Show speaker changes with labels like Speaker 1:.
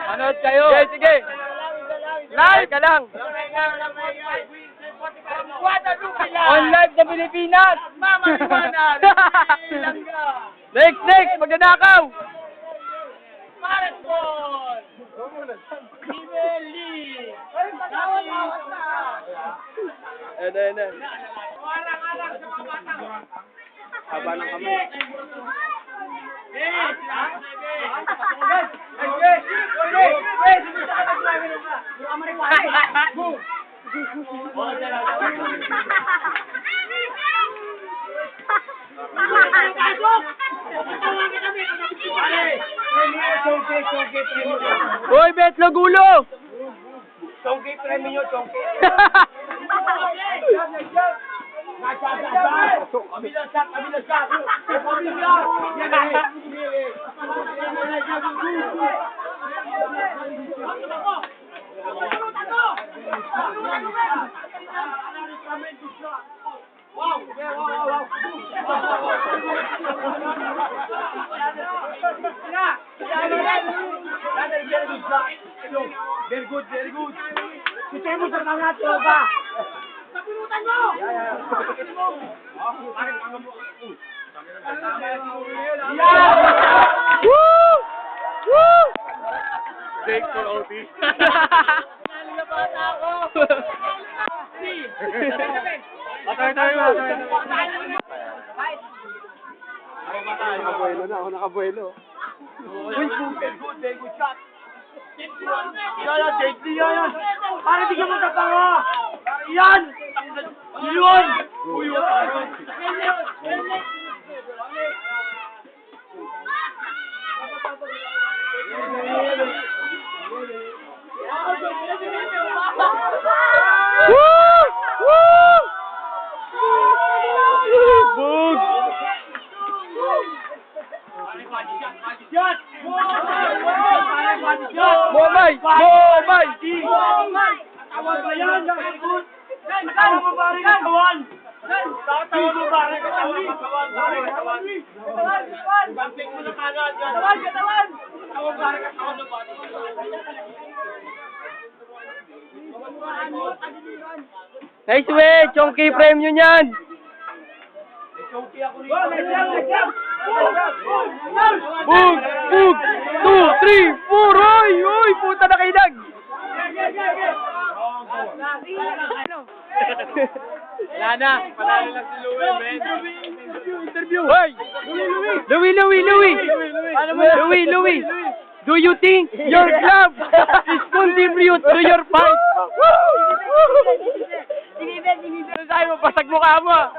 Speaker 1: Manood kayo. Sige, sige. Live ka lang. On live sa Pilipinas. Mama, liwanag. Next, magnanakaw. Marathon. Kimeli. Ayan. Arang-arang sa mga bata. Haba ng kamay. Hoy, Betlo Gulo! Chongke premium, chongke. Wow. Very good. Kita mo sa mga tropa. Sabunutan mo! Woo! Thanks for OT. Nalilabata ako. Ako nakabuelo. Uy, very good shot. Yan. Para di ka magkapanga. Yan! Yun! Uy, Bug! Momay! Katawan ba yan? Katawan mo ba rin katawan? Katawan mo ba rin katawan? Bamping mo na kagad yan. Katawan! Katawan ba rin katawan ng bata? Nice way! Chonky premium yan! Chonky ako rin. Bug! 2, 3, 4! Oy! Puta na kaidag! Wala na! Panalo lang si Louie, man! Interview! Hoy! Louie! Do you think your club is contribute to your fight? Sige, pasag mukha mo!